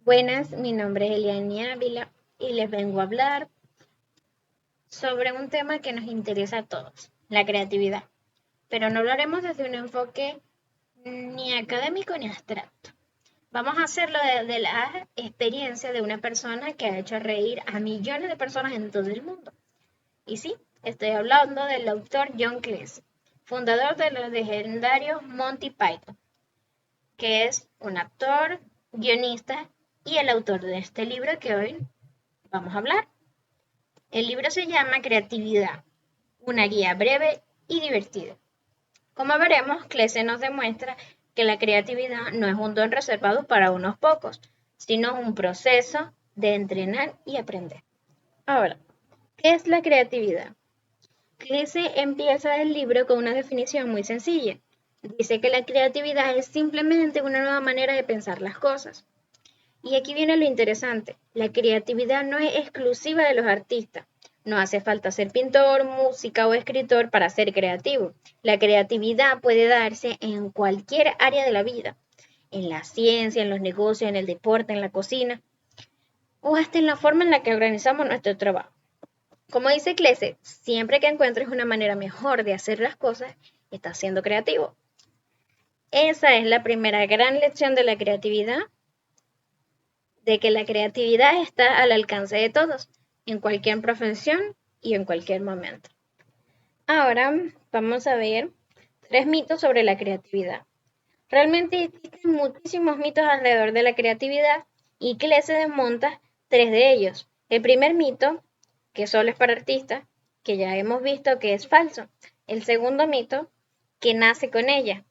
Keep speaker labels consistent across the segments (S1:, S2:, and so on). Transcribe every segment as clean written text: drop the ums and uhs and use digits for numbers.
S1: Buenas, mi nombre es Eliani Ávila y les vengo a hablar sobre un tema que nos interesa a todos, la creatividad. Pero no lo haremos desde un enfoque ni académico ni abstracto. Vamos a hacerlo desde la experiencia de una persona que ha hecho reír a millones de personas en todo el mundo. Y sí, estoy hablando del autor John Cleese, fundador de los legendarios Monty Python, que es un actor, guionista y el autor de este libro que hoy vamos a hablar. El libro se llama Creatividad, una guía breve y divertida. Como veremos, Clese nos demuestra que la creatividad no es un don reservado para unos pocos, sino un proceso de entrenar y aprender. Ahora, ¿qué es la creatividad? Clese empieza el libro con una definición muy sencilla. Dice que la creatividad es simplemente una nueva manera de pensar las cosas. Y aquí viene lo interesante, la creatividad no es exclusiva de los artistas. No hace falta ser pintor, música o escritor para ser creativo. La creatividad puede darse en cualquier área de la vida, en la ciencia, en los negocios, en el deporte, en la cocina o hasta en la forma en la que organizamos nuestro trabajo. Como dice Clese, siempre que encuentres una manera mejor de hacer las cosas, estás siendo creativo. Esa es la primera gran lección de la creatividad, de que la creatividad está al alcance de todos, en cualquier profesión y en cualquier momento. Ahora vamos a ver 3 mitos sobre la creatividad. Realmente existen muchísimos mitos alrededor de la creatividad y Clese desmonta 3 de ellos. El primer mito, que solo es para artistas, que ya hemos visto que es falso. El segundo mito, que nace con ella,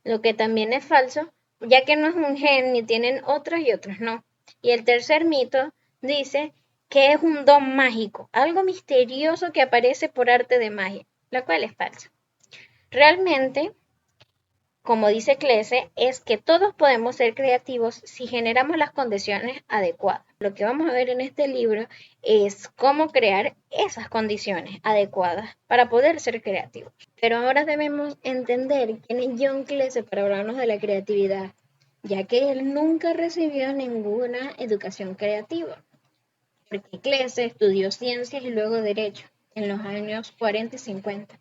S1: lo que también es falso, ya que no es un gen ni tienen otros y otros no. Y el tercer mito dice que es un don mágico, algo misterioso que aparece por arte de magia, lo cual es falso. Realmente, como dice Clese, es que todos podemos ser creativos si generamos las condiciones adecuadas. Lo que vamos a ver en este libro es cómo crear esas condiciones adecuadas para poder ser creativos. Pero ahora debemos entender quién es John Clese para hablarnos de la creatividad, ya que él nunca recibió ninguna educación creativa, porque Clese estudió ciencias y luego derecho en los años 40 y 50.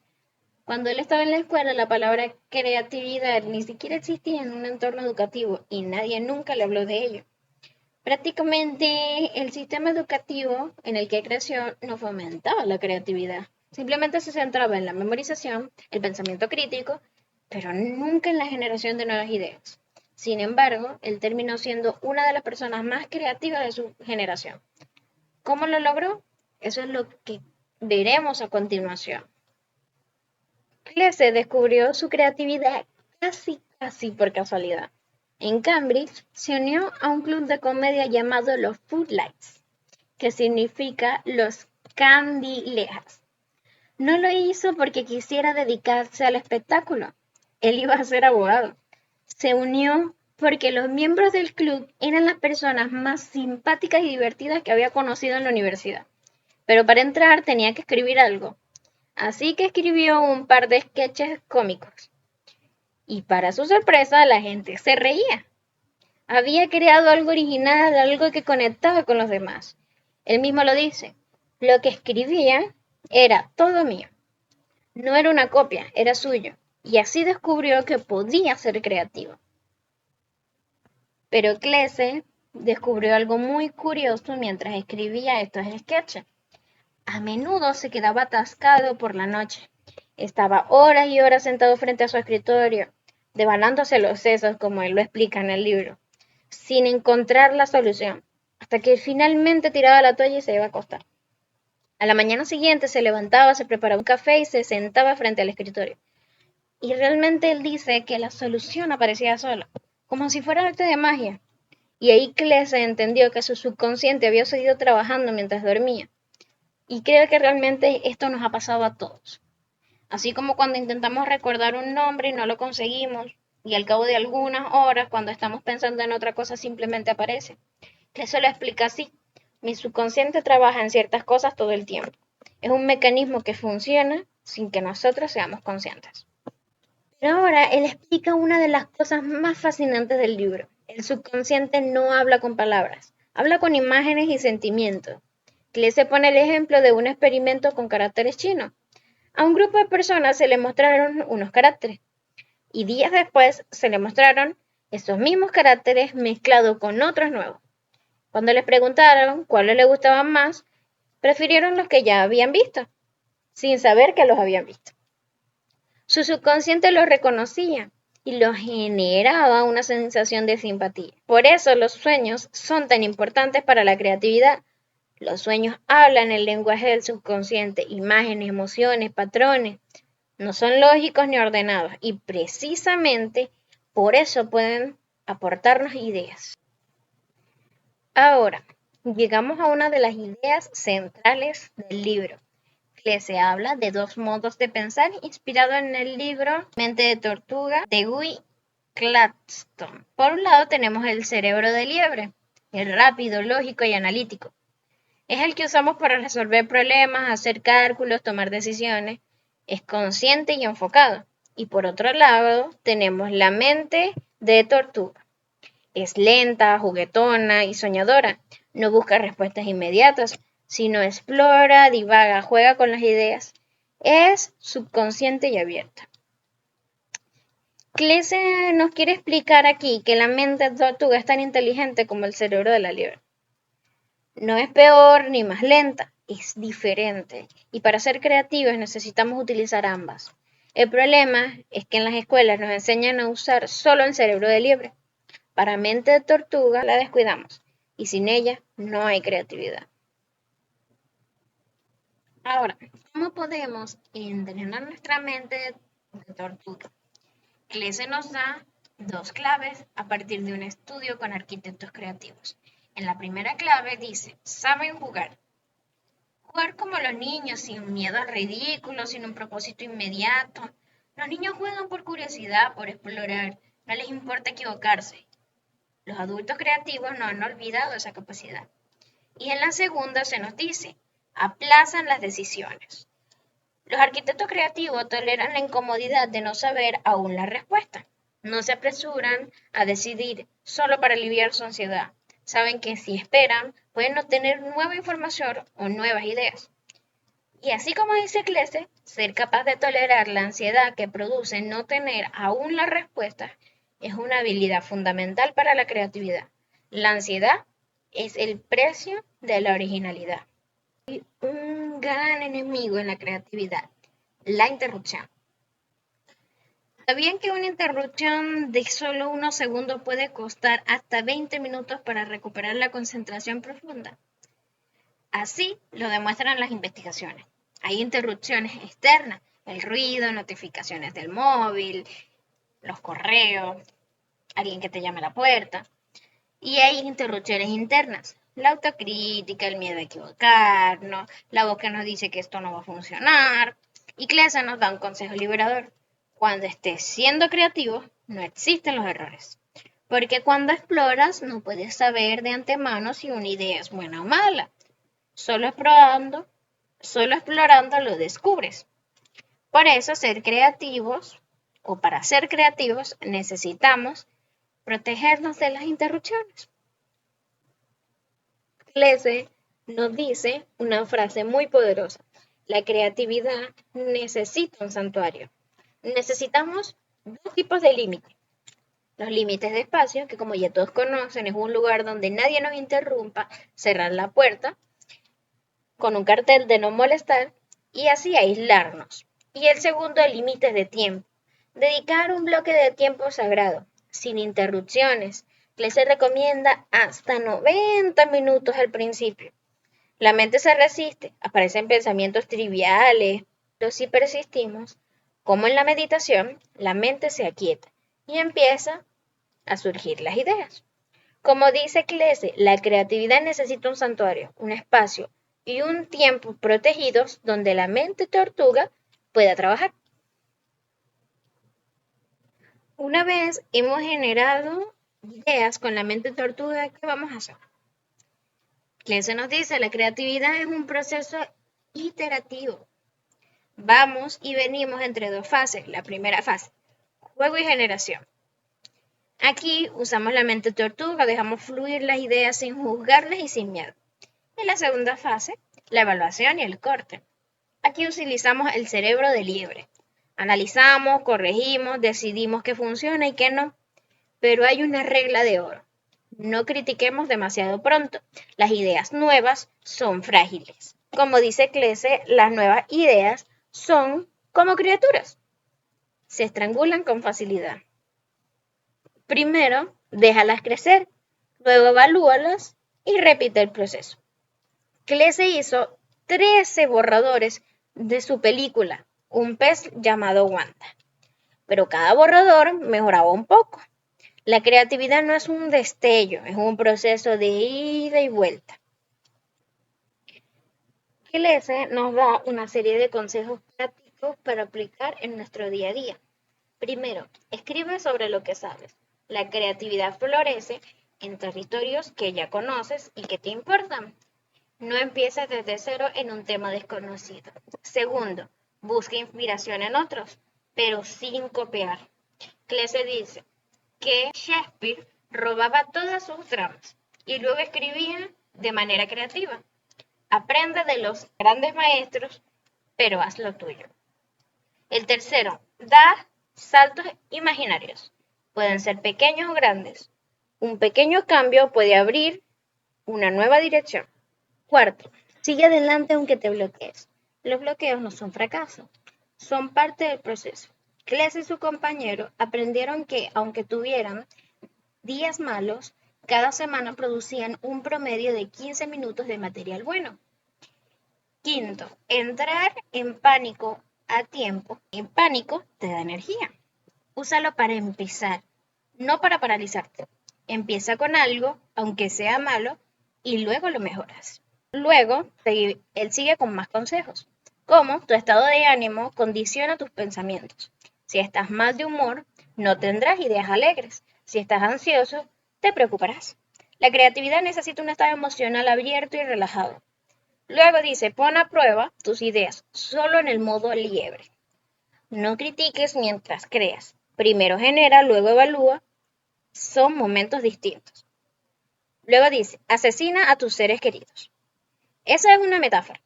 S1: Cuando él estaba en la escuela, la palabra creatividad ni siquiera existía en un entorno educativo y nadie nunca le habló de ello. Prácticamente el sistema educativo en el que creció no fomentaba la creatividad. Simplemente se centraba en la memorización, el pensamiento crítico, pero nunca en la generación de nuevas ideas. Sin embargo, él terminó siendo una de las personas más creativas de su generación. ¿Cómo lo logró? Eso es lo que veremos a continuación. Clese descubrió su creatividad casi por casualidad. En Cambridge se unió a un club de comedia llamado los Footlights, que significa los candilejas. No lo hizo porque quisiera dedicarse al espectáculo. Él iba a ser abogado. Se unió porque los miembros del club eran las personas más simpáticas y divertidas que había conocido en la universidad. Pero para entrar tenía que escribir algo. Así que escribió un par de sketches cómicos. Y para su sorpresa, la gente se reía. Había creado algo original, algo que conectaba con los demás. Él mismo lo dice. Lo que escribía era todo mío. No era una copia, era suyo. Y así descubrió que podía ser creativo. Pero Clese descubrió algo muy curioso mientras escribía estos sketches. A menudo se quedaba atascado por la noche. Estaba horas y horas sentado frente a su escritorio, devanándose los sesos, como él lo explica en el libro, sin encontrar la solución, hasta que finalmente tiraba la toalla y se iba a acostar. A la mañana siguiente se levantaba, se preparaba un café y se sentaba frente al escritorio. Y realmente él dice que la solución aparecía sola, como si fuera arte de magia. Y ahí Clese entendió que su subconsciente había seguido trabajando mientras dormía. Y creo que realmente esto nos ha pasado a todos. Así como cuando intentamos recordar un nombre y no lo conseguimos, y al cabo de algunas horas, cuando estamos pensando en otra cosa, simplemente aparece. Eso lo explica así. Mi subconsciente trabaja en ciertas cosas todo el tiempo. Es un mecanismo que funciona sin que nosotros seamos conscientes. Pero ahora él explica una de las cosas más fascinantes del libro. El subconsciente no habla con palabras, habla con imágenes y sentimientos. Clese pone el ejemplo de un experimento con caracteres chinos. A un grupo de personas se le mostraron unos caracteres y días después se le mostraron esos mismos caracteres mezclados con otros nuevos. Cuando les preguntaron cuáles les gustaban más, prefirieron los que ya habían visto, sin saber que los habían visto. Su subconsciente los reconocía y los generaba una sensación de simpatía. Por eso los sueños son tan importantes para la creatividad. Los sueños hablan el lenguaje del subconsciente, imágenes, emociones, patrones. No son lógicos ni ordenados y precisamente por eso pueden aportarnos ideas. Ahora, llegamos a una de las ideas centrales del libro, que se habla de dos modos de pensar inspirado en el libro Mente de Tortuga de Guy Gladstone. Por un lado tenemos el cerebro de liebre, el rápido, lógico y analítico. Es el que usamos para resolver problemas, hacer cálculos, tomar decisiones. Es consciente y enfocado. Y por otro lado tenemos la mente de tortuga. Es lenta, juguetona y soñadora. No busca respuestas inmediatas, sino explora, divaga, juega con las ideas. Es subconsciente y abierta. Clese nos quiere explicar aquí que la mente de tortuga es tan inteligente como el cerebro de la liebre. No es peor ni más lenta, es diferente. Y para ser creativos necesitamos utilizar ambas. El problema es que en las escuelas nos enseñan a usar solo el cerebro de liebre. Para mente de tortuga la descuidamos y sin ella no hay creatividad. Ahora, ¿cómo podemos entrenar nuestra mente de tortuga? Clese nos da dos claves a partir de un estudio con arquitectos creativos. En la primera clave dice, saben jugar. Jugar como los niños, sin miedo al ridículo, sin un propósito inmediato. Los niños juegan por curiosidad, por explorar, no les importa equivocarse. Los adultos creativos no han olvidado esa capacidad. Y en la segunda se nos dice, aplazan las decisiones. Los arquitectos creativos toleran la incomodidad de no saber aún la respuesta. No se apresuran a decidir solo para aliviar su ansiedad. Saben que si esperan, pueden obtener nueva información o nuevas ideas. Y así como dice Clese, ser capaz de tolerar la ansiedad que produce no tener aún la respuesta es una habilidad fundamental para la creatividad. La ansiedad es el precio de la originalidad. Hay un gran enemigo en la creatividad, la interrupción. ¿Sabían que una interrupción de solo unos segundos puede costar hasta 20 minutos para recuperar la concentración profunda? Así lo demuestran las investigaciones. Hay interrupciones externas, el ruido, notificaciones del móvil, los correos, alguien que te llama a la puerta. Y hay interrupciones internas, la autocrítica, el miedo a equivocarnos, la voz que nos dice que esto no va a funcionar. Y Clesa nos da un consejo liberador. Cuando estés siendo creativo, no existen los errores. Porque cuando exploras, no puedes saber de antemano si una idea es buena o mala. Solo explorando lo descubres. Por eso, para ser creativos, necesitamos protegernos de las interrupciones. Clese nos dice una frase muy poderosa. La creatividad necesita un santuario. Necesitamos dos tipos de límites. Los límites de espacio, que como ya todos conocen, es un lugar donde nadie nos interrumpa, cerrar la puerta con un cartel de no molestar y así aislarnos. Y el segundo, límites de tiempo. Dedicar un bloque de tiempo sagrado, sin interrupciones. Clese recomienda hasta 90 minutos al principio. La mente se resiste, aparecen pensamientos triviales, pero si persistimos, como en la meditación, la mente se aquieta y empieza a surgir las ideas. Como dice Clese, la creatividad necesita un santuario, un espacio y un tiempo protegidos donde la mente tortuga pueda trabajar. Una vez hemos generado ideas con la mente tortuga, ¿qué vamos a hacer? Clese nos dice, la creatividad es un proceso iterativo. Vamos y venimos entre dos fases. La primera fase, juego y generación. Aquí usamos la mente tortuga, dejamos fluir las ideas sin juzgarlas y sin miedo. En la segunda fase, la evaluación y el corte. Aquí utilizamos el cerebro de liebre. Analizamos, corregimos, decidimos qué funciona y qué no. Pero hay una regla de oro. No critiquemos demasiado pronto. Las ideas nuevas son frágiles. Como dice Clese, las nuevas ideas son como criaturas. Se estrangulan con facilidad. Primero, déjalas crecer, luego evalúalas y repite el proceso. Clese hizo 13 borradores de su película, Un pez llamado Wanda, pero cada borrador mejoraba un poco. La creatividad no es un destello, es un proceso de ida y vuelta. Clese nos da una serie de consejos prácticos para aplicar en nuestro día a día. Primero, escribe sobre lo que sabes. La creatividad florece en territorios que ya conoces y que te importan. No empieces desde cero en un tema desconocido. Segundo, busca inspiración en otros, pero sin copiar. Clese dice que Shakespeare robaba todas sus tramas y luego escribía de manera creativa. Aprende de los grandes maestros, pero haz lo tuyo. El tercero, da saltos imaginarios. Pueden ser pequeños o grandes. Un pequeño cambio puede abrir una nueva dirección. Cuarto, sigue adelante aunque te bloquees. Los bloqueos no son fracasos, son parte del proceso. Clese y su compañero aprendieron que, aunque tuvieran días malos, cada semana producían un promedio de 15 minutos de material bueno. Quinto, entrar en pánico a tiempo. En pánico te da energía. Úsalo para empezar, no para paralizarte. Empieza con algo, aunque sea malo, y luego lo mejoras. Luego, él sigue con más consejos, como tu estado de ánimo condiciona tus pensamientos. Si estás mal de humor, no tendrás ideas alegres. Si estás ansioso, te preocuparás. La creatividad necesita un estado emocional abierto y relajado. Luego dice, pon a prueba tus ideas solo en el modo liebre. No critiques mientras creas. Primero genera, luego evalúa. Son momentos distintos. Luego dice, asesina a tus seres queridos. Esa es una metáfora.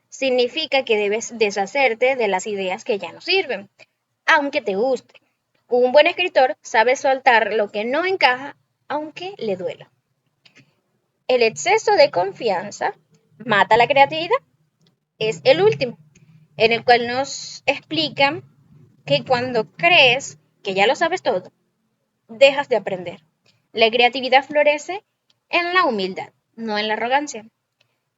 S1: Significa que debes deshacerte de las ideas que ya no sirven, aunque te gusten. Un buen escritor sabe soltar lo que no encaja, aunque le duela. El exceso de confianza mata la creatividad. Es el último, en el cual nos explican que cuando crees que ya lo sabes todo, dejas de aprender. La creatividad florece en la humildad, no en la arrogancia.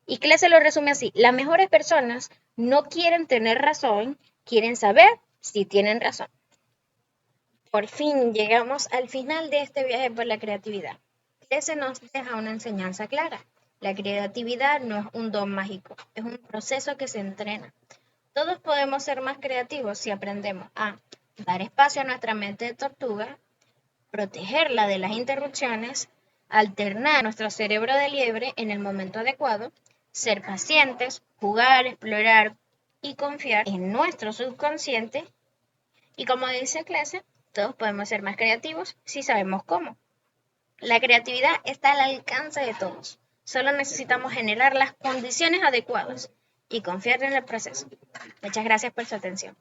S1: Y Clese lo resume así, las mejores personas no quieren tener razón, quieren saber si tienen razón. Por fin llegamos al final de este viaje por la creatividad. Clese nos deja una enseñanza clara. La creatividad no es un don mágico, es un proceso que se entrena. Todos podemos ser más creativos si aprendemos a dar espacio a nuestra mente de tortuga, protegerla de las interrupciones, alternar nuestro cerebro de liebre en el momento adecuado, ser pacientes, jugar, explorar y confiar en nuestro subconsciente. Y como dice Clese, todos podemos ser más creativos si sabemos cómo. La creatividad está al alcance de todos. Solo necesitamos generar las condiciones adecuadas y confiar en el proceso. Muchas gracias por su atención.